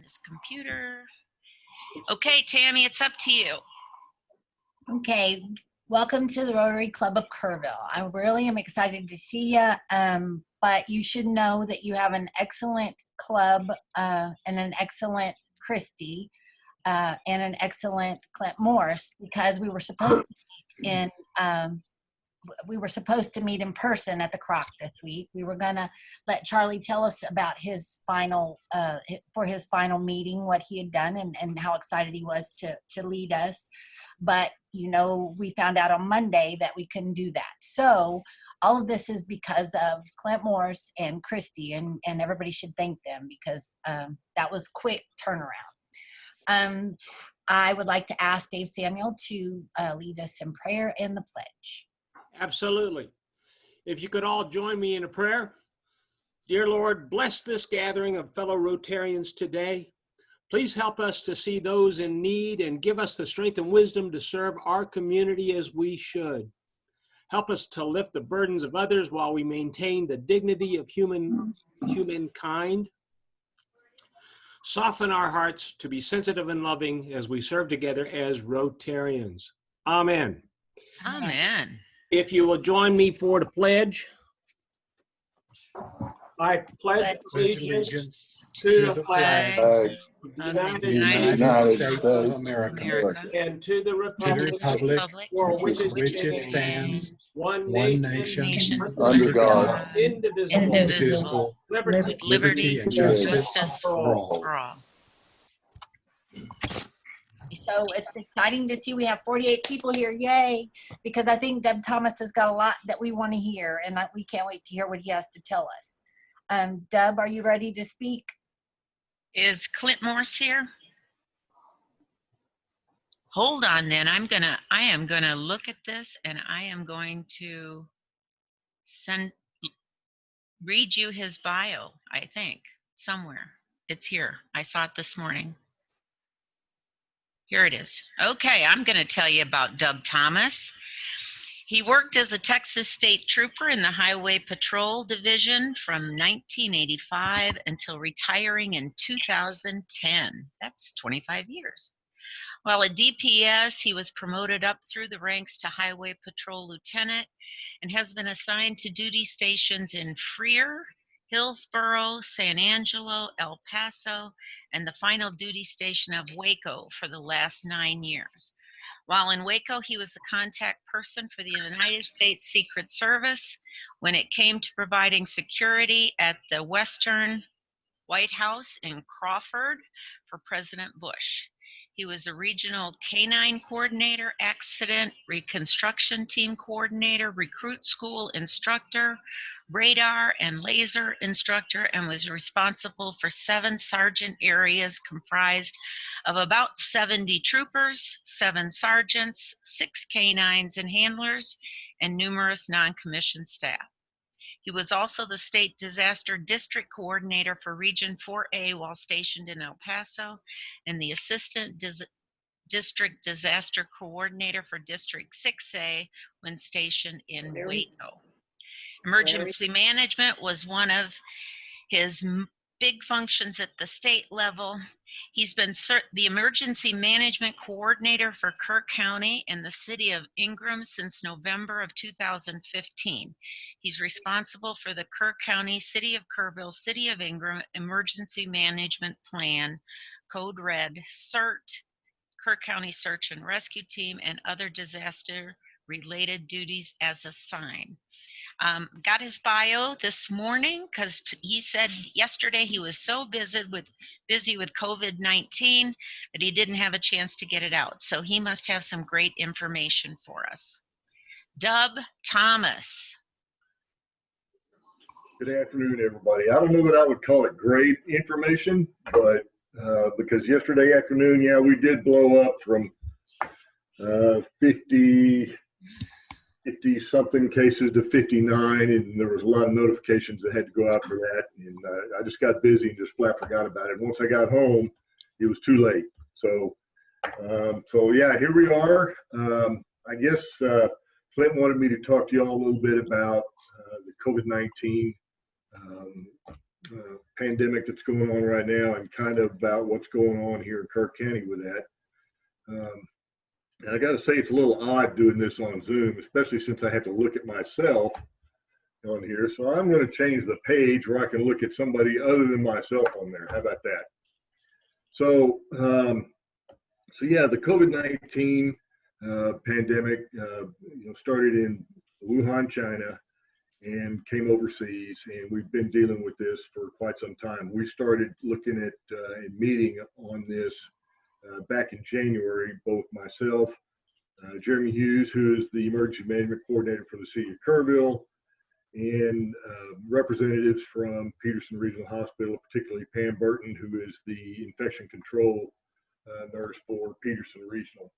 this computer. Okay, Tammy, it's up to you. Okay, welcome to the Rotary Club of Kerrville. I really am excited to see you, but you should know that you have an excellent club and an excellent Christy and an excellent Clint Morris, because we were supposed to meet in person at the Croc this week. We were gonna let Charlie tell us about his final meeting, what he had done and how excited he was to lead us. But you know, we found out on Monday that we couldn't do that. So all of this is because of Clint Morris and Christy, and everybody should thank them, because that was quick turnaround. I would like to ask Dave Samuel to lead us in prayer and the pledge. Absolutely. If you could all join me in a prayer. Dear Lord, bless this gathering of fellow Rotarians today. Please help us to see those in need and give us the strength and wisdom to serve our community as we should. Help us to lift the burdens of others while we maintain the dignity of humankind. Soften our hearts to be sensitive and loving as we serve together as Rotarians. Amen. Amen. If you will join me for the pledge. I pledge allegiance to the flag of the United States of America and to the republic for which it stands, one nation, under God, indivisible, with liberty and justice for all. So it's exciting to see we have 48 people here, yay, because I think Deb Thomas has got a lot that we want to hear, and we can't wait to hear what he has to tell us. Deb, are you ready to speak? Is Clint Morse here? Hold on then, I am gonna look at this, and I am going to read you his bio, I think, somewhere. It's here, I saw it this morning. Here it is. Okay, I'm going to tell you about Dub Thomas. He worked as a Texas State Trooper in the Highway Patrol Division from 1985 until retiring in 2010. That's 25 years. While at DPS, he was promoted up through the ranks to Highway Patrol Lieutenant and has been assigned to duty stations in Freer, Hillsboro, San Angelo, El Paso, and the final duty station of Waco for the last 9 years. While in Waco, he was the contact person for the United States Secret Service when it came to providing security at the Western White House in Crawford for President Bush. He was a regional canine coordinator, accident reconstruction team coordinator, recruit school instructor, radar and laser instructor, and was responsible for 7 sergeant areas comprised of about 70 troopers, 7 sergeants, 6 canines and handlers, and numerous non-commissioned staff. He was also the state disaster district coordinator for Region 4A while stationed in El Paso, and the assistant district disaster coordinator for District 6A when stationed in Waco. Emergency management was one of his big functions at the state level. He's been the emergency management coordinator for Kerr County and the city of Ingram since November of 2015. He's responsible for the Kerr County, City of Kerrville, City of Ingram Emergency Management Plan, Code Red, CERT, Kerr County Search and Rescue Team, and other disaster-related duties as assigned. Got his bio this morning because he said yesterday he was so busy with COVID-19 that he didn't have a chance to get it out. So he must have some great information for us. Dub Thomas. Good afternoon, everybody. I don't know that I would call it great information, but because yesterday afternoon, yeah, we did blow up from 50-something cases to 59, and there was a lot of notifications that had to go out for that, and I just got busy and just flat forgot about it. Once I got home, it was too late. So yeah, here we are. I guess Clint wanted me to talk to you all a little bit about the COVID-19 pandemic that's going on right now, and kind of about what's going on here in Kerr County with that. And I got to say, it's a little odd doing this on Zoom, especially since I have to look at myself on here. So I'm going to change the page where I can look at somebody other than myself on there. How about that? So, yeah, the COVID-19 pandemic, started in Wuhan, China, and came overseas, and we've been dealing with this for quite some time. We started looking at and meeting on this back in January, both myself, Jeremy Hughes, who is the emergency management coordinator for the city of Kerrville, and representatives from Peterson Regional Hospital, particularly Pam Burton, who is the infection control nurse for Peterson Regional.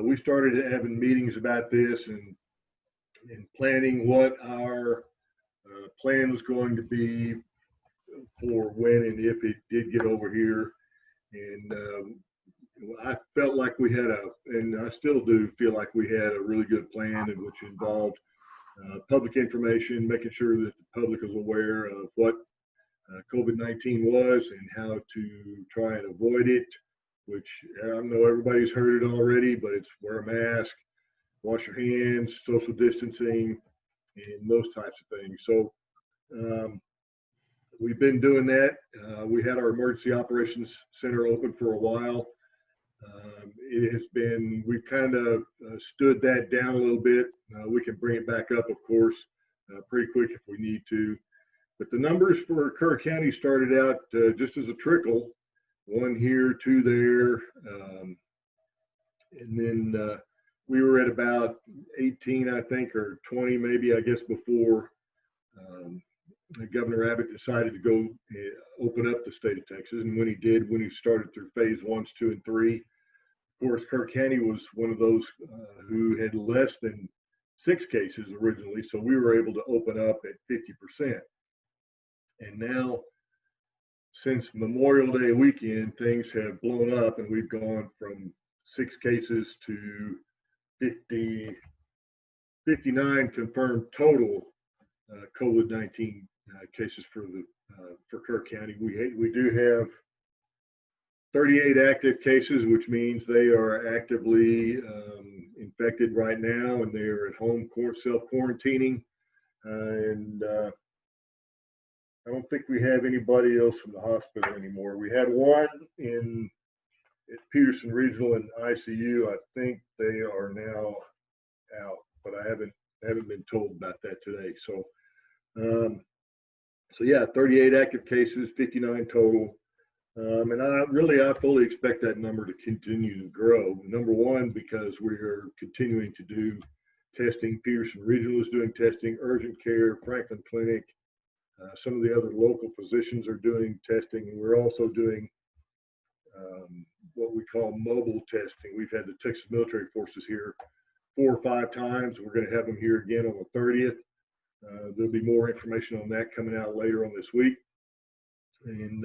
We started having meetings about this and planning what our plan was going to be for when and if it did get over here. And I felt like we had and I still do feel like we had a really good plan, in which involved public information, making sure that the public is aware of what COVID-19 was and how to try and avoid it, which I know everybody's heard it already, but it's wear a mask, wash your hands, social distancing, and those types of things. So we've been doing that. We had our emergency operations center open for a while. It has been, we've kind of stood that down a little bit. We can bring it back up, of course, pretty quick if we need to. But the numbers for Kerr County started out just as a trickle, 1 here, 2 there. And then we were at about 18, I think, or 20 maybe, I guess, before Governor Abbott decided to go open up the state of Texas. And when he did, when he started through phase 1, 2, and 3, of course, Kerr County was one of those who had less than 6 cases originally. So we were able to open up at 50%. And now, since Memorial Day weekend, things have blown up, and we've gone from 6 cases to 59 confirmed total COVID-19 cases for Kerr County. We do have 38 active cases, which means they are actively infected right now, and they are at home self-quarantining. And I don't think we have anybody else in the hospital anymore. We had one at Peterson Regional in ICU. I think they are now out, but I haven't been told about that today. So, yeah, 38 active cases, 59 total. And I fully expect that number to continue to grow. Number one, because we are continuing to do testing. Peterson Regional is doing testing, urgent care, Franklin Clinic, some of the other local physicians are doing testing. And we're also doing what we call mobile testing. We've had the Texas Military Forces here 4 or 5 times. We're going to have them here again on the 30th. There'll be more information on that coming out later on this week. And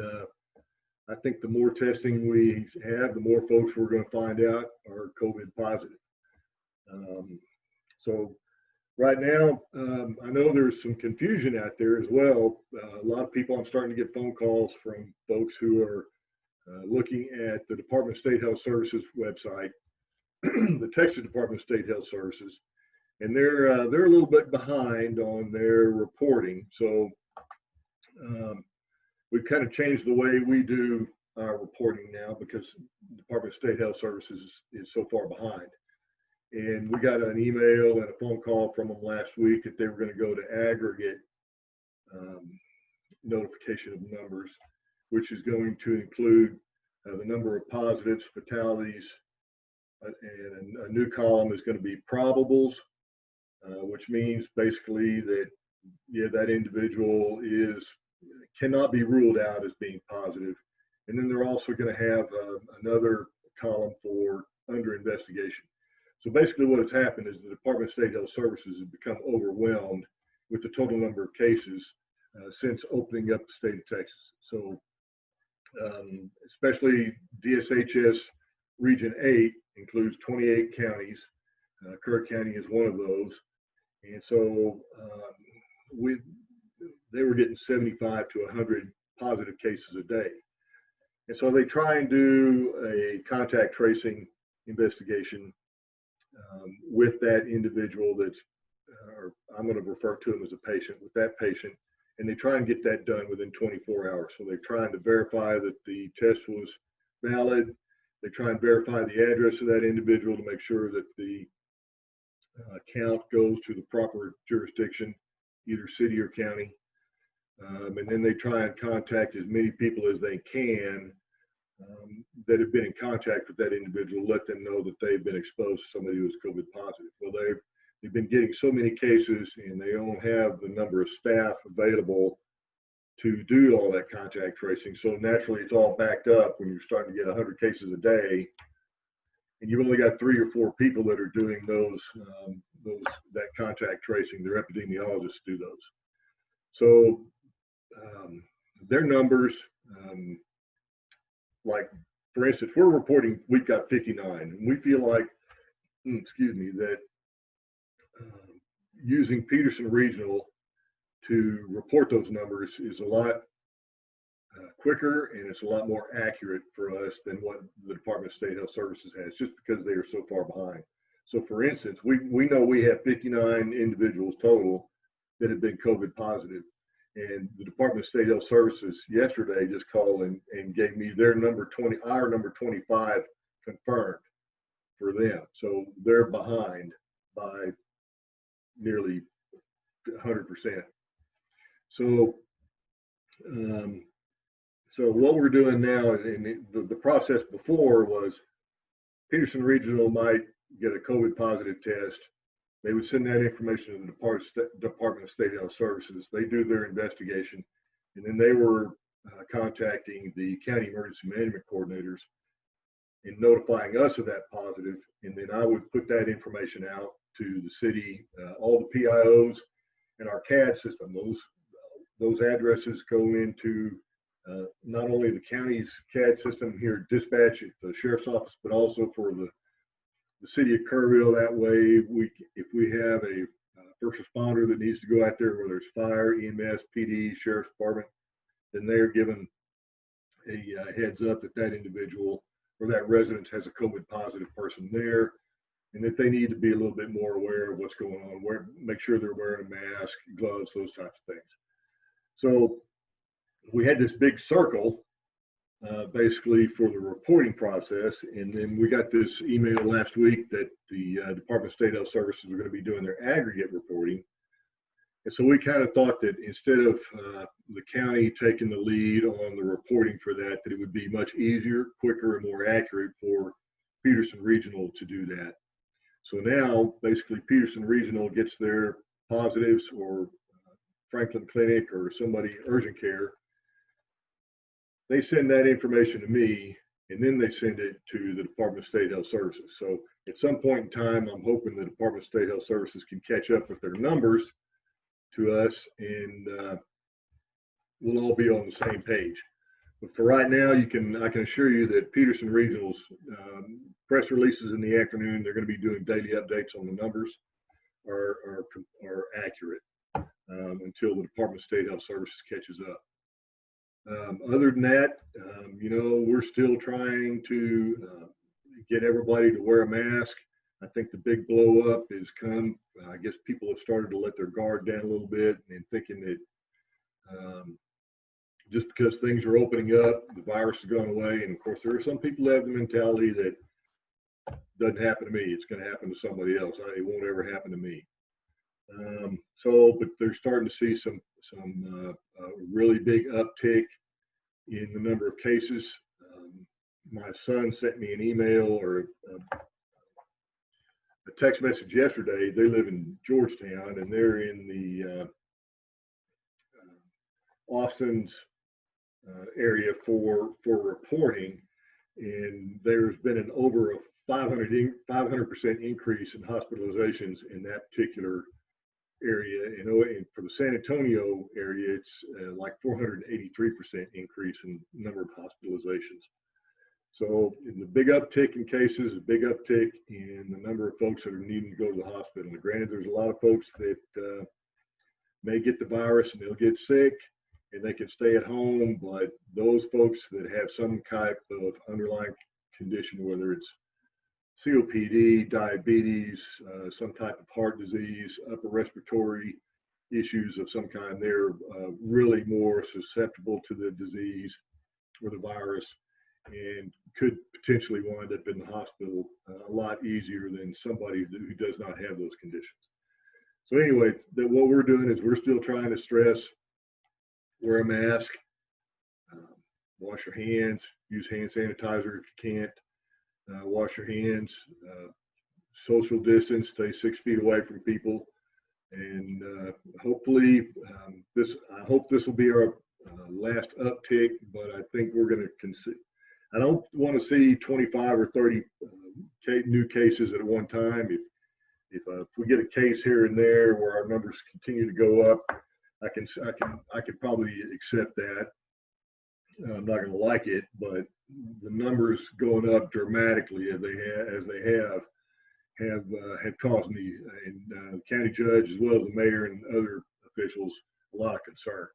I think the more testing we have, the more folks we're going to find out are COVID positive. So right now, I know there's some confusion out there as well. A lot of people, I'm starting to get phone calls from folks who are looking at the Department of State Health Services website, the Texas Department of State Health Services, and they're a little bit behind on their reporting. So we've kind of changed the way we do our reporting now, because the Department of State Health Services is so far behind. And we got an email and a phone call from them last week that they were going to go to aggregate notification of numbers, which is going to include the number of positives, fatalities, and a new column is going to be probables, which means basically that, yeah, that individual cannot be ruled out as being positive. And then they're also going to have another column for under investigation. So basically what has happened is the Department of State Health Services has become overwhelmed with the total number of cases since opening up the state of Texas. So especially DSHS Region 8 includes 28 counties. Kerr County is one of those. And so they were getting 75 to 100 positive cases a day. And so they try and do a contact tracing investigation with that individual that's, or I'm going to refer to him as a patient, with that patient, and they try and get that done within 24 hours. So they're trying to verify that the test was valid. They try and verify the address of that individual to make sure that the count goes to the proper jurisdiction, either city or county. And then they try and contact as many people as they can that have been in contact with that individual, let them know that they've been exposed to somebody who is COVID positive. Well, they've been getting so many cases, and they don't have the number of staff available to do all that contact tracing. So naturally, it's all backed up when you're starting to get 100 cases a day, and you've only got 3 or 4 people that are doing that contact tracing. Their epidemiologists do those. So their numbers, like for instance, we're reporting we've got 59, and we feel like, that using Peterson Regional to report those numbers is a lot quicker, and it's a lot more accurate for us than what the Department of State Health Services has, just because they are so far behind. So for instance, we know we have 59 individuals total that have been COVID positive. And the Department of State Health Services yesterday just called and gave me their our number 25 confirmed for them. So they're behind by nearly 100%. So, so what we're doing now, and the process before was Peterson Regional might get a COVID positive test. They would send that information to the Department of State Health Services. They do their investigation, and then they were contacting the county emergency management coordinators and notifying us of that positive. And then I would put that information out to the city, all the PIOs, and our CAD system. Those addresses go into not only the county's CAD system here, dispatch at the sheriff's office, but also for the city of Kerrville. That way, if we have a first responder that needs to go out there, whether it's fire, EMS, PD, sheriff's department, then they're given a heads up that that individual or that residence has a COVID positive person there, and that they need to be a little bit more aware of what's going on, make sure they're wearing a mask, gloves, those types of things. So we had this big circle basically for the reporting process. And then we got this email last week that the Department of State Health Services were going to be doing their aggregate reporting. And so we kind of thought that instead of the county taking the lead on the reporting for that, that it would be much easier, quicker, and more accurate for Peterson Regional to do that. So now basically Peterson Regional gets their positives, or Franklin Clinic or somebody urgent care. They send that information to me, and then they send it to the Department of State Health Services. So at some point in time, I'm hoping the Department of State Health Services can catch up with their numbers to us, and we'll all be on the same page. But for right now, I can assure you that Peterson Regional's press releases in the afternoon, they're going to be doing daily updates on the numbers, are accurate until the Department of State Health Services catches up. Other than that, we're still trying to get everybody to wear a mask. I think the big blow up has come. I guess people have started to let their guard down a little bit and thinking that just because things are opening up, the virus has gone away. And of course, there are some people that have the mentality that doesn't happen to me, it's going to happen to somebody else. It won't ever happen to me. But they're starting to see some really big uptick in the number of cases. My son sent me an email or a text message yesterday. They live in Georgetown, and they're in the Austin's area for reporting, and there's been an over a 500% increase in hospitalizations in that particular area. And for the San Antonio area, it's like 483% increase in number of hospitalizations. So the big uptick in cases, a big uptick in the number of folks that are needing to go to the hospital. And granted, there's a lot of folks that may get the virus and they'll get sick and they can stay at home. But those folks that have some type of underlying condition, whether it's COPD, diabetes, some type of heart disease, upper respiratory issues of some kind, they're really more susceptible to the disease or the virus and could potentially wind up in the hospital a lot easier than somebody who does not have those conditions. So anyway, what we're doing is we're still trying to stress wear a mask, wash your hands, use hand sanitizer if you can't, wash your hands, social distance, stay 6 feet away from people. And hopefully I hope this will be our last uptick, but I think we're going to I don't want to see 25 or 30 new cases at one time. If we get a case here and there where our numbers continue to go up, I can probably accept that. I'm not going to like it, but the numbers going up dramatically as they have caused me and the county judge as well as the mayor and other officials a lot of concern.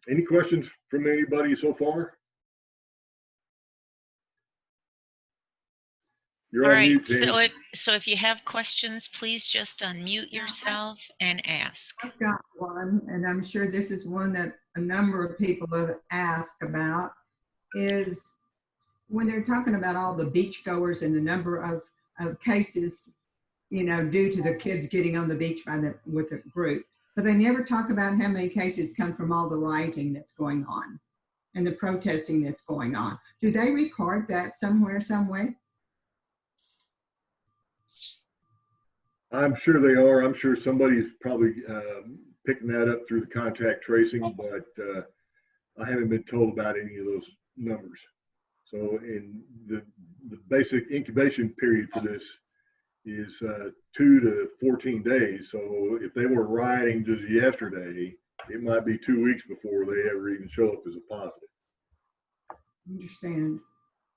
Any questions from anybody so far? You're All on right, mute, James. so if you have questions, please just unmute yourself and ask. I've got one, and I'm sure this is one that a number of people have asked about, is when they're talking about all the beachgoers and the number of cases, you know, due to the kids getting on the beach with the group, but they never talk about how many cases come from all the rioting that's going on and the protesting that's going on. Do they record that somewhere, some way? I'm sure they are. I'm sure somebody's probably picking that up through the contact tracing, but I haven't been told about any of those numbers. So in the basic incubation period for this is 2 to 14 days. So if they were rioting just yesterday, it might be 2 weeks before they ever even show up as a positive. Understand.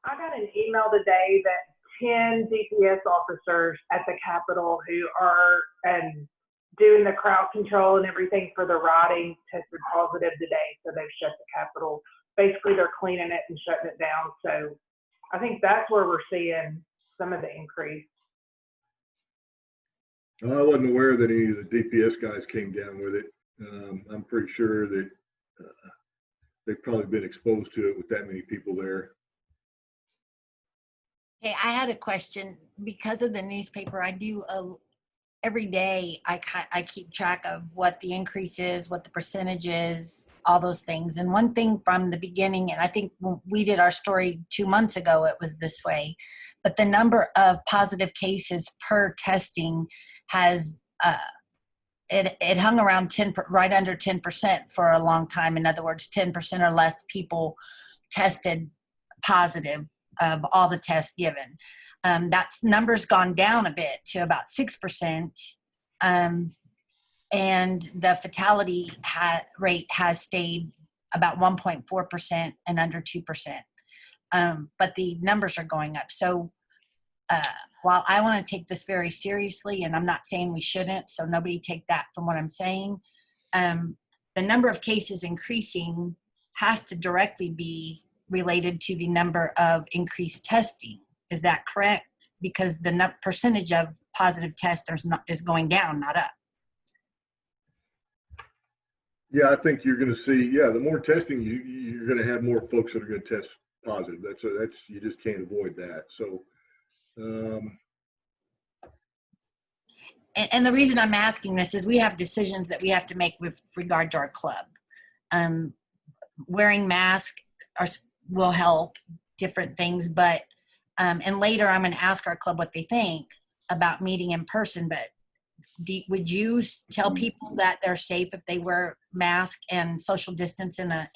I got an email today that 10 DPS officers at the Capitol who are doing the crowd control and everything for the rioting tested positive today. So they've shut the Capitol. Basically, they're cleaning it and shutting it down. So I think that's where we're seeing some of the increase. I wasn't aware that any of the DPS guys came down with it. I'm pretty sure that they've probably been exposed to it with that many people there. Hey, I had a question. Because of the newspaper, I do every day. I keep track of what the increase is, what the percentage is, all those things. And one thing from the beginning, and I think when we did our story 2 months ago, it was this way, but the number of positive cases per testing has it hung around 10, right under 10% for a long time. In other words, 10% or less people tested positive of all the tests given. That's numbers gone down a bit to about 6%. And the fatality rate has stayed about 1.4% and under 2%. But the numbers are going up. So while I want to take this very seriously, and I'm not saying we shouldn't, so nobody take that from what I'm saying, the number of cases increasing has to directly be related to the number of increased testing. Is that correct? Because the percentage of positive tests is going down, not up. Yeah, I think you're going to see, the more testing, you're going to have more folks that are going to test positive. That's you just can't avoid that. So, And the reason I'm asking this is we have decisions that we have to make with regard to our club. Wearing masks will help, different things, but and later I'm going to ask our club what they think about meeting in person. But would you tell people that they're safe if they wear mask and social distance in a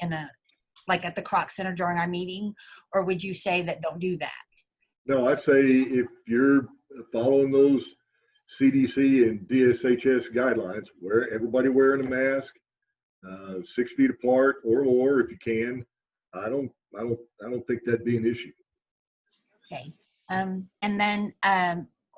like at the Kroc Center during our meeting, or would you say that don't do that? no, I'd say if you're following those CDC and DSHS guidelines, where everybody wearing a mask, 6 feet apart or more if you can. I don't think that'd be an issue. Okay. And then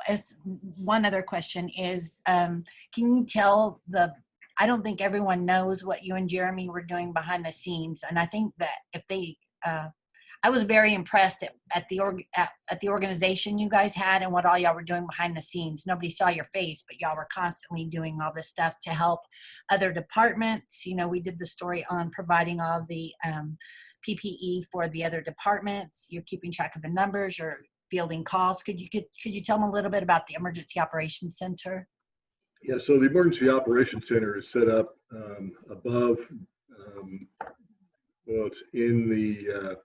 as one other question is, can you tell the I don't think everyone knows what you and Jeremy were doing behind the scenes. And I think that if they, I was very impressed at the organization you guys had and what all y'all were doing behind the scenes. Nobody saw your face, but y'all were constantly doing all this stuff to help other departments. You know, we did the story on providing all the PPE for the other departments. You're keeping track of the numbers. You're fielding calls. Could you tell them a little bit about the Emergency Operations Center? Yeah, so the Emergency Operations Center is set up above, well, it's in the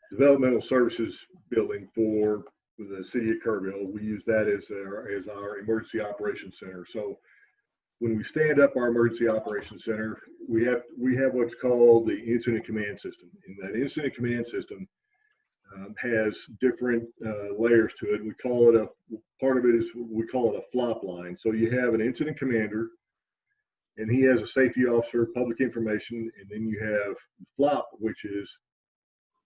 Developmental Services building for the city of Kerrville. We use that as our Emergency Operations Center. So when we stand up our Emergency Operations Center, we have what's called the Incident Command System. And that Incident Command System has different layers to it. We call it part of it is, we call it a flop line. So you have an incident commander, and he has a safety officer, public information, and then you have flop, which is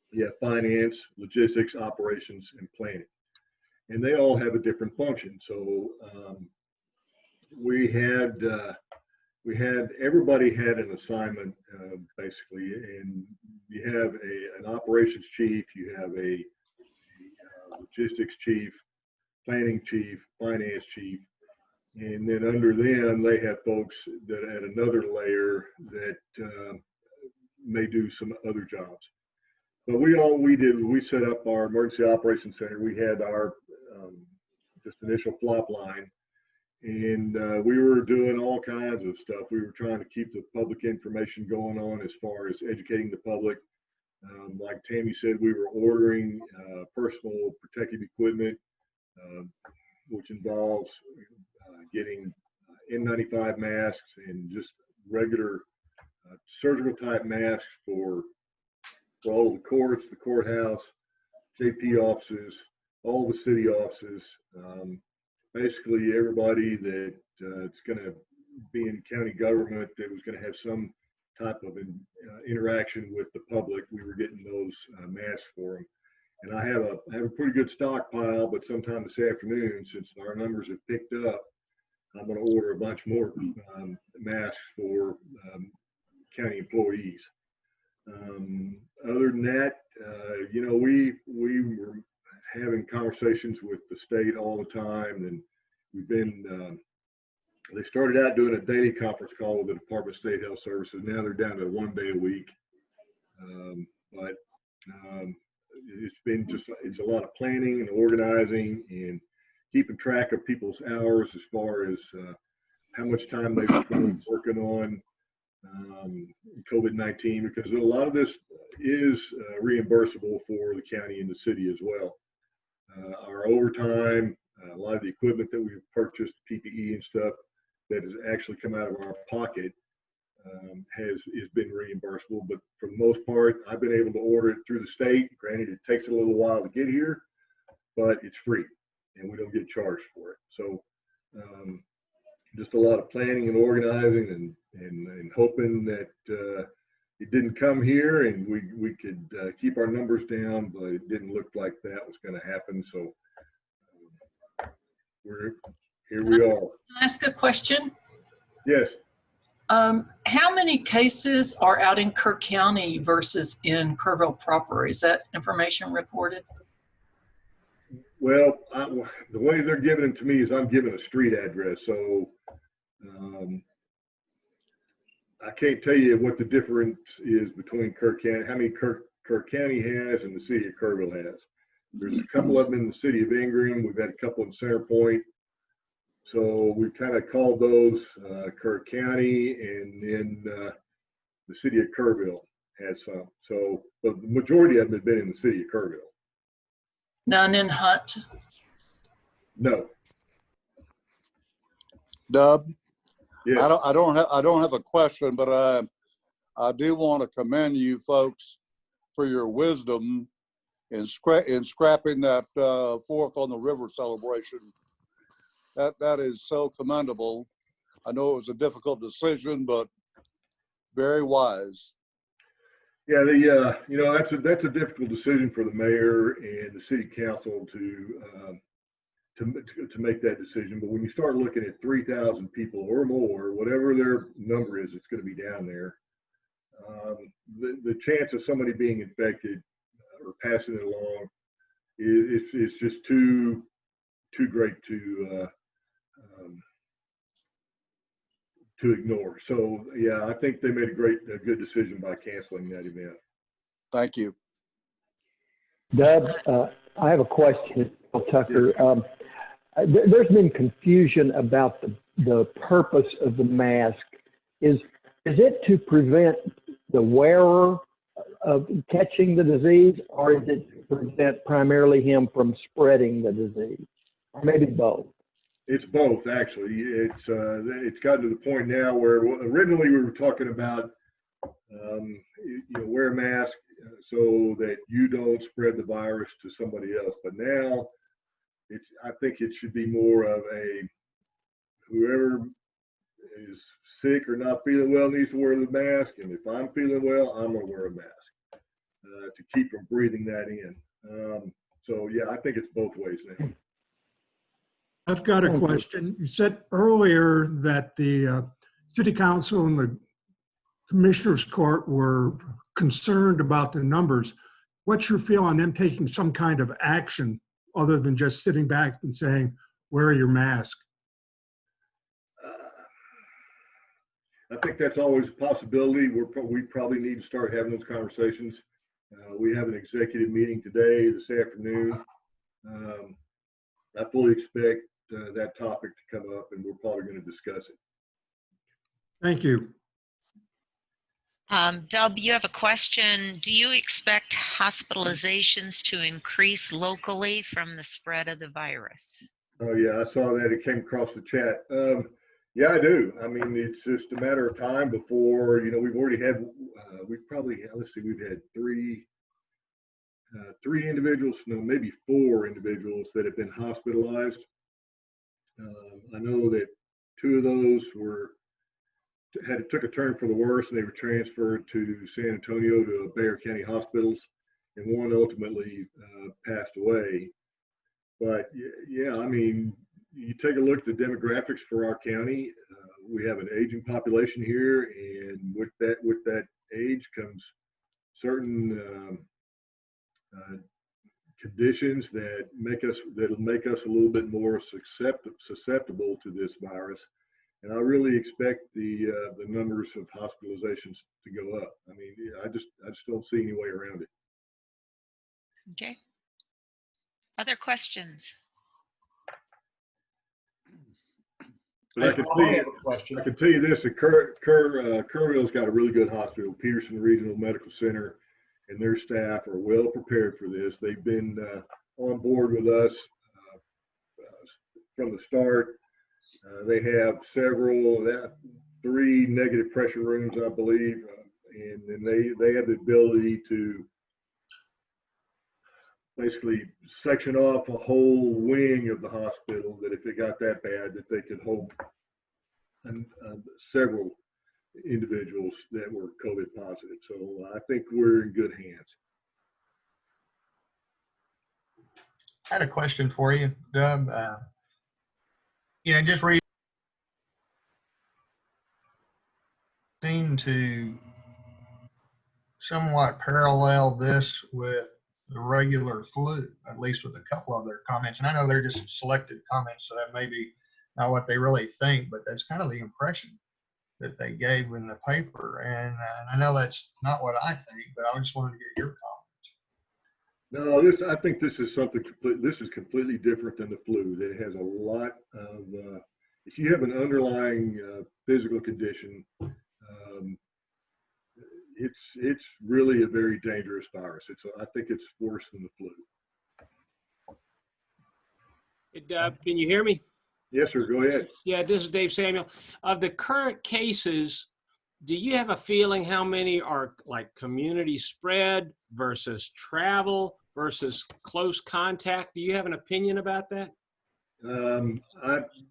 you have finance, logistics, operations, and planning. And they all have a different function. So everybody had an assignment basically, and you have an operations chief, you have a logistics chief, planning chief, finance chief, and then under them they have folks that at another layer that may do some other jobs. But we set up our Emergency Operations Center. We had our just initial flop line, and we were doing all kinds of stuff. We were trying to keep the public information going on as far as educating the public. Like Tammy said, we were ordering personal protective equipment, which involves getting N95 masks and just regular surgical type masks for all of the courts, the courthouse, JP offices, all the city offices, basically everybody that it's going to be in county government that was going to have some type of interaction with the public. We were getting those masks for them. And I have a pretty good stockpile, but sometime this afternoon, since our numbers have picked up, I'm going to order a bunch more masks for county employees. Other than that, you know, we were having conversations with the state all the time, and we've been, they started out doing a daily conference call with the Department of State Health Services. Now they're down to 1 day a week. But it's been it's a lot of planning and organizing and keeping track of people's hours as far as how much time they've been working on COVID-19, because a lot of this is reimbursable for the county and the city as well. Our overtime, a lot of the equipment that we've purchased, PPE and stuff that has actually come out of our pocket has been reimbursable. But for the most part, I've been able to order it through the state. Granted, it takes a little while to get here, but it's free and we don't get charged for it. So just a lot of planning and organizing and hoping that it didn't come here and we could keep our numbers down, but it didn't look like that was going to happen. So here we are. Can I ask a question? Yes. How many cases are out in Kerr County versus in Kerrville proper? Is that information recorded? Well, the way they're giving it to me is I'm given a street address. So I can't tell you what the difference is between Kerr County, how many Kerr County has and the city of Kerrville has. There's a couple of them in the city of Ingram. We've had a couple in Center Point. So we've kind of called those Kerr County, and then the city of Kerrville has some. So, but the majority of them have been in the city of Kerrville. None in Hunt? No. Dub, Yes. I don't have a question, but I do want to commend you folks for your wisdom in scrapping that 4th on the River celebration. That is so commendable. I know it was a difficult decision, but very wise. Yeah, you know, that's a difficult decision for the mayor and the city council to to make that decision. But when you start looking at 3,000 people or more, whatever their number is, it's going to be down there. The chance of somebody being infected or passing it along is just too great to ignore. So yeah, I think they made a good decision by canceling that event. Thank you. Dub, I have a question, Tucker. There's been confusion about the purpose of the mask. Is it to prevent the wearer of catching the disease, or is it to prevent primarily him from spreading the disease? Or maybe both? It's both, actually. It's gotten to the point now where originally we were talking about wear a mask so that you don't spread the virus to somebody else. But now I think it should be more of whoever is sick or not feeling well needs to wear the mask, and if I'm feeling well, I'm gonna wear a mask to keep from breathing that in. So yeah, I think it's both ways now. I've got a question. You said earlier that the city council and the commissioners court were concerned about the numbers. What's your feel on them taking some kind of action other than just sitting back and saying, wear your mask? I think that's always a possibility. We probably need to start having those conversations. We have an executive meeting today, this afternoon. I fully expect that topic to come up, and we're probably going to discuss it. Thank you. Dub, you have a question. Do you expect hospitalizations to increase locally from the spread of the virus? Oh yeah, I saw that. It came across the chat. Yeah, I do. I mean, it's just a matter of time before, we've already had, we've had three individuals, no, maybe 4 individuals that have been hospitalized. I know that 2 of those took a turn for the worse, and they were transferred to San Antonio to Bexar County hospitals, and 1 ultimately passed away. But yeah, I mean, you take a look at the demographics for our county. We have an aging population here, and with that age comes certain conditions that'll make us a little bit more susceptible to this virus. And I really expect the numbers of hospitalizations to go up. I mean, I just don't see any way around it. Okay. Other questions? But I can tell you this: that Kerrville's got a really good hospital, Peterson Regional Medical Center, and their staff are well prepared for this. They've been on board with us from the start. They have 3 negative pressure rooms, I believe, and then they have the ability to basically section off a whole wing of the hospital, that if it got that bad, that they could hold several individuals that were COVID positive. So I think we're in good hands. I had a question for you, Dub. Just seem to somewhat parallel this with the regular flu, at least with a couple of their comments. And I know they're just selected comments, so that may be not what they really think, but that's kind of the impression that they gave in the paper. And I know that's not what I think, but I just wanted to get your comments. No, I think this is something completely different than the flu. That it has a lot of, if you have an underlying physical condition, it's really a very dangerous virus. I think it's worse than the flu. Hey, Dub, can you hear me? Yes, sir. Go ahead. Yeah, this is Dave Samuel. Of the current cases, do you have a feeling how many are like community spread versus travel versus close contact? Do you have an opinion about that? The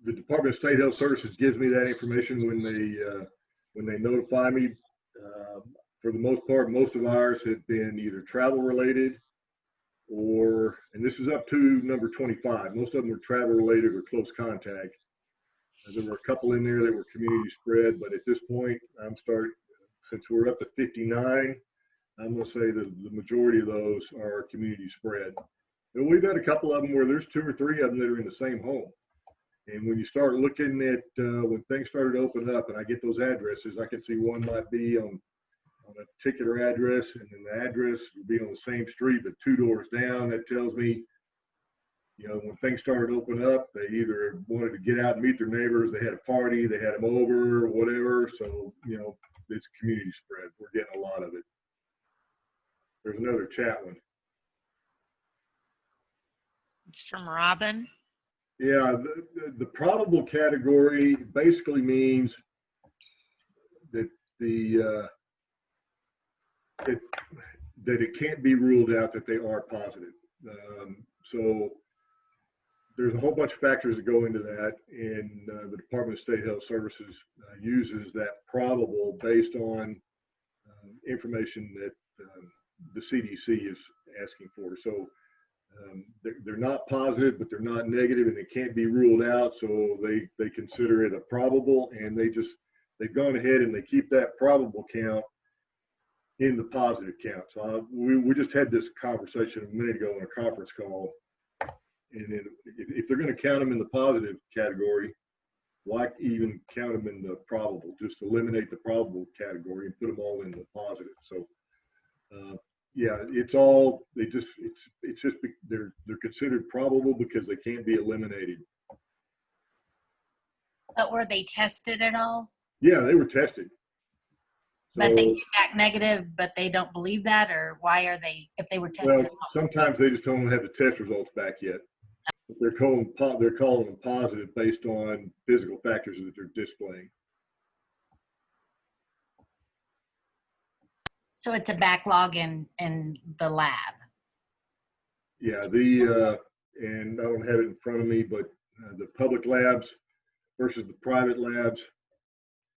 Department of State Health Services gives me that information when they notify me. For the most part, most of ours have been either travel related or were, and this is up to number 25, most of them were travel related or close contact. There were a couple in there that were community spread, but at this point, since we're up to 59, I'm going to say that the majority of those are community spread. And we've had a couple of them where there's 2 or 3 of them that are in the same home. And when you start looking at when things started to open up and I get those addresses, I can see one might be on a particular address, and then the address would be on the same street, but 2 doors down. That tells me, you know, when things started to open up, they either wanted to get out and meet their neighbors, they had a party, they had them over, or whatever. So, you know, it's community spread. We're getting a lot of it. There's another chat one. It's from Robin. Yeah, the probable category basically means that that it can't be ruled out that they are positive. So there's a whole bunch of factors that go into that, and the Department of State Health Services uses that probable based on information that the CDC is asking for. So they're not positive, but they're not negative, and it can't be ruled out. So they consider it a probable, and they've gone ahead and they keep that probable count in the positive count. So we just had this conversation a minute ago on a conference call, and then if they're going to count them in the positive category, why even count them in the probable? Just eliminate the probable category and put them all in the positive. So yeah, it's just they're considered probable because they can't be eliminated. But were they tested at all? Yeah, they were tested. But they came back negative, but they don't believe that, or why are they, if they were tested? Well, sometimes they just don't have the test results back yet. But they're calling them positive based on physical factors that they're displaying. So it's a backlog in the lab. Yeah, and I don't have it in front of me, but the public labs versus the private labs.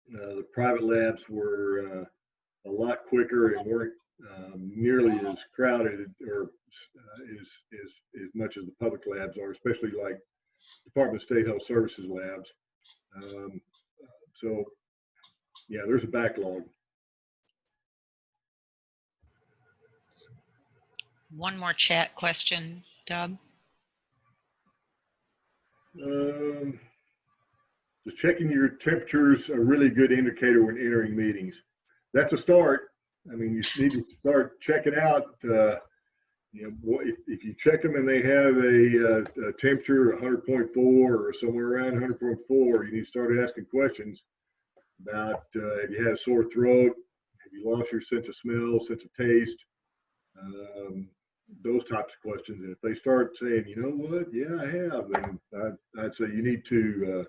The private labs were a lot quicker and weren't nearly as crowded or as much as the public labs are, especially like Department of State Health Services labs. So yeah, there's a backlog. One more chat question, Dub. Just checking your temperatures a really good indicator when entering meetings. That's a start. I mean, you need to start checking out. You know, if you check them and they have a temperature 100.4 or somewhere around 100.4, you need to start asking questions about have you had a sore throat, have you lost your sense of smell, sense of taste, those types of questions. And if they start saying, you know what, yeah, I have, then I'd say you need to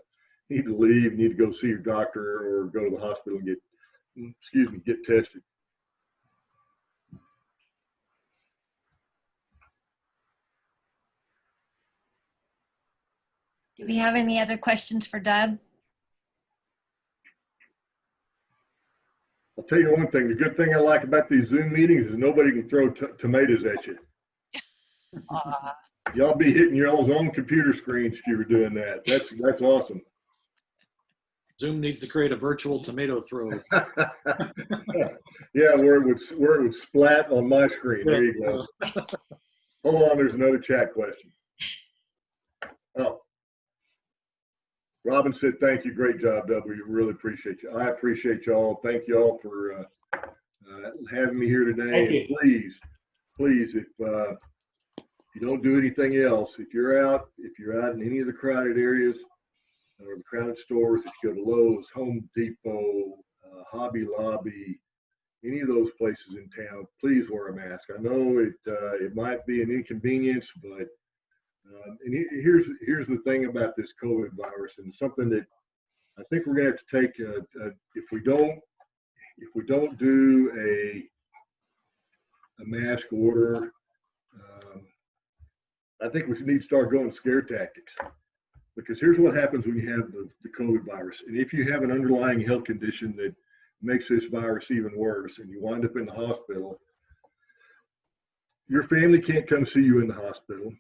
leave, you need to go see your doctor or go to the hospital and get tested. Do we have any other questions for Dub? I'll tell you one thing, the good thing I like about these Zoom meetings is nobody can throw tomatoes at you. Y'all be hitting y'all's own computer screens if you were doing that. That's awesome. Zoom needs to create a virtual tomato throw. Yeah, where it would splat on my screen. There you go. Hold on, there's another chat question. Oh, Robin said, "Thank you, great job, W. We really appreciate you. I appreciate y'all. Thank y'all for having me here today. And please, if you don't do anything else, if you're out in any of the crowded areas or the crowded stores, if you go to Lowe's, Home Depot, Hobby Lobby, any of those places in town, please wear a mask. I know it might be an inconvenience, but and here's the thing about this COVID virus, and something that I think we're going to have to take. If we don't do a mask order, I think we need to start going scare tactics. Because here's what happens when you have the COVID virus. And if you have an underlying health condition that makes this virus even worse and you wind up in the hospital, your family can't come see you in the hospital.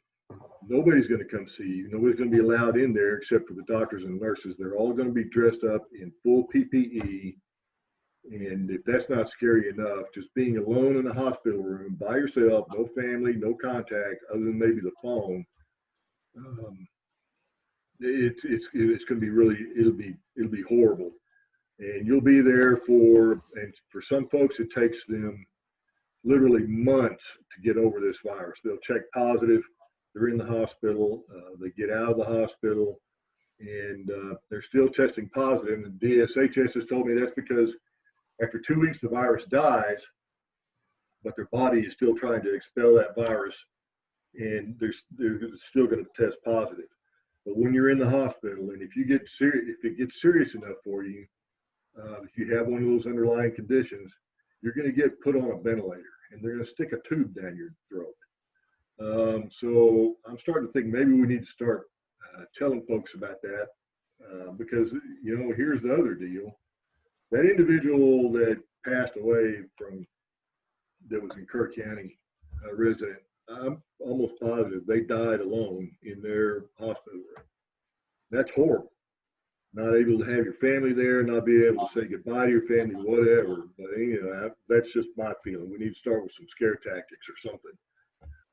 Nobody's going to come see you. Nobody's going to be allowed in there except for the doctors and nurses. They're all going to be dressed up in full PPE. And if that's not scary enough, just being alone in a hospital room by yourself, no family, no contact other than maybe the phone, it's going to be really, it'll be horrible. And you'll be there and for some folks, it takes them literally months to get over this virus. They'll check positive. They're in the hospital. They get out of the hospital, and they're still testing positive. And the DSHS has told me that's because after 2 weeks, the virus dies, but their body is still trying to expel that virus, and they're still going to test positive. But when you're in the hospital, and if it gets serious enough for you, if you have one of those underlying conditions, you're going to get put on a ventilator, and they're going to stick a tube down your throat. So I'm starting to think maybe we need to start telling folks about that because, here's the other deal. That individual that passed away that was in Kerr County resident, I'm almost positive they died alone in their hospital room. That's horrible. Not able to have your family there, not being able to say goodbye to your family, whatever. But that's just my feeling. We need to start with some scare tactics or something.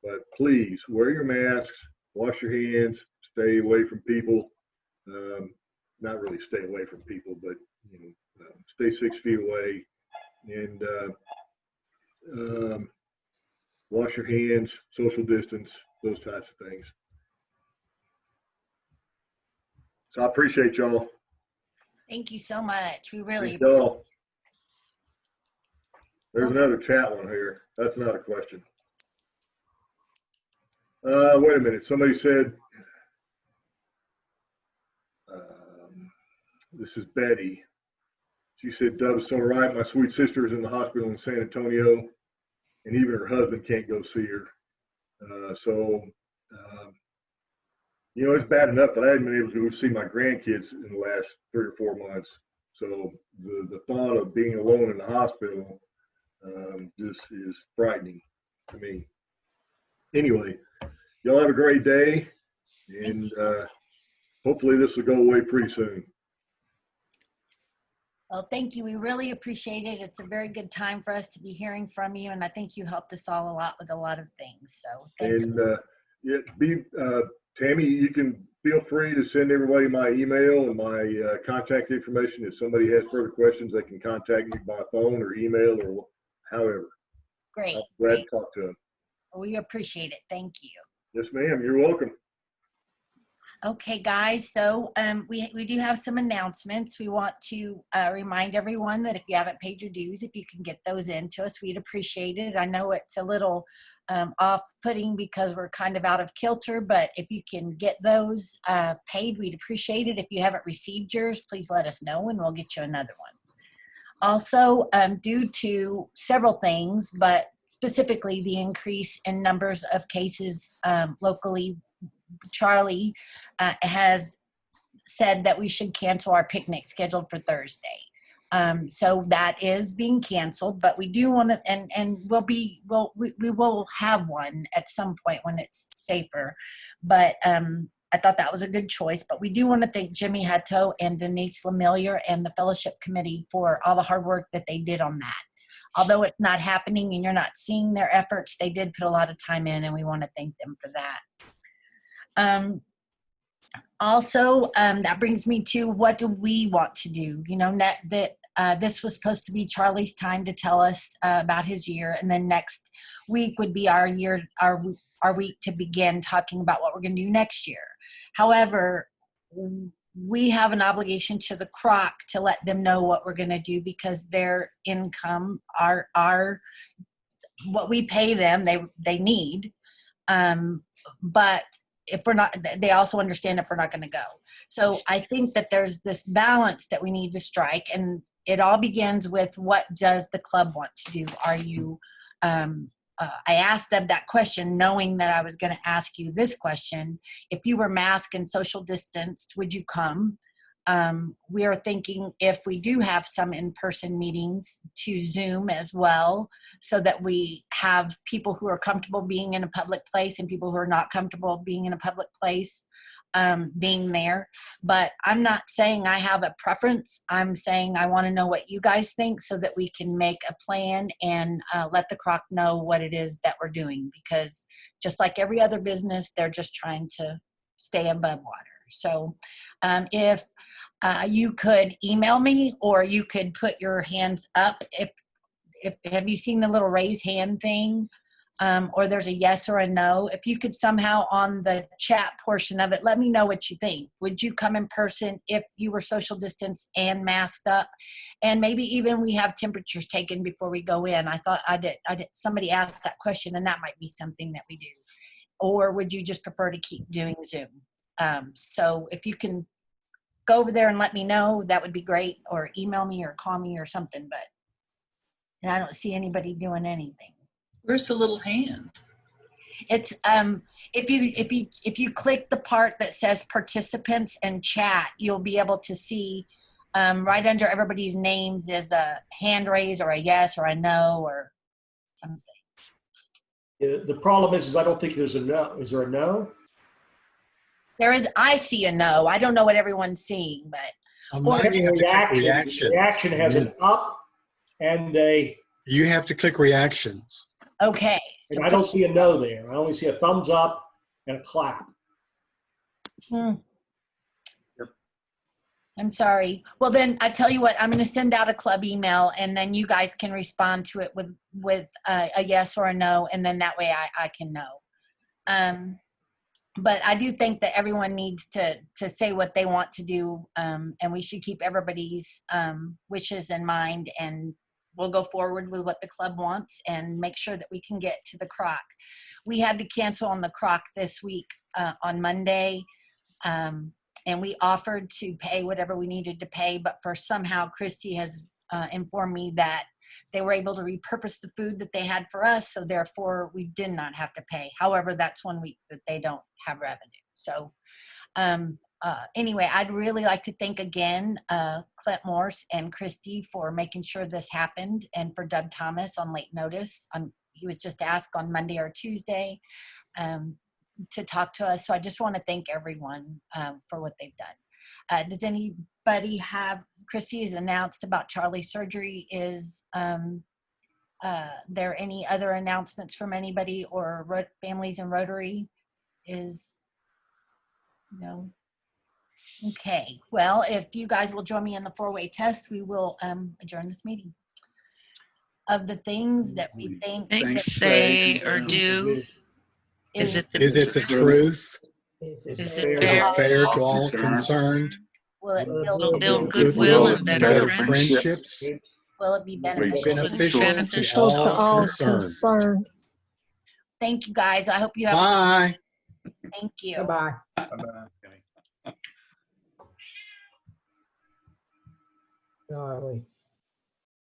But please wear your masks, wash your hands, stay away from people. Not really stay away from people, but stay 6 feet away, and wash your hands, social distance, those types of things. So I appreciate y'all. Thank you so much. We really Thank y'all. There's another chat one here. That's not a question. Wait a minute. Somebody said, this is Betty. She said, Dub is so right. My sweet sister is in the hospital in San Antonio, and even her husband can't go see her. It's bad enough that I haven't been able to go see my grandkids in the last 3 or 4 months. So the thought of being alone in the hospital just is frightening to me. Anyway, y'all have a great day, and hopefully this will go away pretty soon. Well, thank you. We really appreciate it. It's a very good time for us to be hearing from you, and I think you helped us all a lot with a lot of things. So thank you. Tammy, you can feel free to send everybody my email and my contact information. If somebody has further questions, they can contact me by phone or email or however. Great. I'm glad to talk to them. We appreciate it. Thank you. Yes, ma'am. You're welcome. Okay, guys, so we do have some announcements. We want to remind everyone that if you haven't paid your dues, if you can get those in to us, we'd appreciate it. I know it's a little off-putting because we're kind of out of kilter, but if you can get those paid, we'd appreciate it. If you haven't received yours, please let us know and we'll get you another one. Also, due to several things, but specifically the increase in numbers of cases locally, Charlie has said that we should cancel our picnic scheduled for Thursday. So that is being canceled, but we do want to, and we will have one at some point when it's safer. But I thought that was a good choice. But we do want to thank Jimmy Hutto and Denise Lemillier and the fellowship committee for all the hard work that they did on that. Although it's not happening and you're not seeing their efforts, they did put a lot of time in, and we want to thank them for that. Also, that brings me to what do we want to do? This was supposed to be Charlie's time to tell us about his year, and then next week would be our week to begin talking about what we're going to do next year. However, we have an obligation to the CROC to let them know what we're going to do because their income, our what we pay them, they need, but if we're not, they also understand if we're not going to go. So I think that there's this balance that we need to strike, and it all begins with what does the club want to do? Are you, I asked them that question knowing that I was going to ask you this question. If you were masked and social distanced, would you come? we are thinking if we do have some in-person meetings to Zoom as well, so that we have people who are comfortable being in a public place and people who are not comfortable being in a public place being there. But I'm not saying I have a preference. I'm saying I want to know what you guys think so that we can make a plan and let the Croc know what it is that we're doing, because just like every other business, they're just trying to stay above water. So if you could email me, or you could put your hands up. If have you seen the little raise hand thing? Or there's a yes or a no. If you could somehow on the chat portion of it, let me know what you think. Would you come in person if you were social distance and masked up? And maybe even we have temperatures taken before we go in. I thought I did. Somebody asked that question, and that might be something that we do. Or would you just prefer to keep doing Zoom? So if you can go over there and let me know, that would be great. Or email me or call me or something. But and I don't see anybody doing anything. Where's the little hand? It's if you click the part that says participants and chat, you'll be able to see right under everybody's names is a hand raise or a yes or a no or something. Yeah, the problem is I don't think there's a no. Is there a no? There is. I see a no. I don't know what everyone's seeing, but Reactions. Reaction has an up and a. You have to click reactions. Okay. So I don't see a no there. I only see a thumbs up and a clap. Yep. I'm sorry. Well, then I tell you what, I'm going to send out a club email, and then you guys can respond to it with a yes or a no, and then that way I can know. But I do think that everyone needs to say what they want to do, and we should keep everybody's wishes in mind, and we'll go forward with what the club wants and make sure that we can get to the Croc. We had to cancel on the Croc this week on Monday, and we offered to pay whatever we needed to pay, but for somehow Christy has informed me that they were able to repurpose the food that they had for us, so therefore we did not have to pay. However, that's 1 week that they don't have revenue. So anyway, I'd really like to thank again Clint Morse and Christy for making sure this happened, and for Doug Thomas on late notice. He was just asked on Monday or Tuesday to talk to us. So I just want to thank everyone for what they've done. Does anybody have, Christy has announced about Charlie's surgery. Is there any other announcements from anybody or families in Rotary? No. Okay, well, if you guys will join me in the four-way test, we will adjourn this meeting. Of the things that we think, say, or do, is it the truth? Is Is it it fair to all concerned? will it will build goodwill and better friendships? Will it be beneficial to all concerned? Thank you, guys. I hope you have. Bye. Thank you. Bye-bye. Bye-bye. Charlie.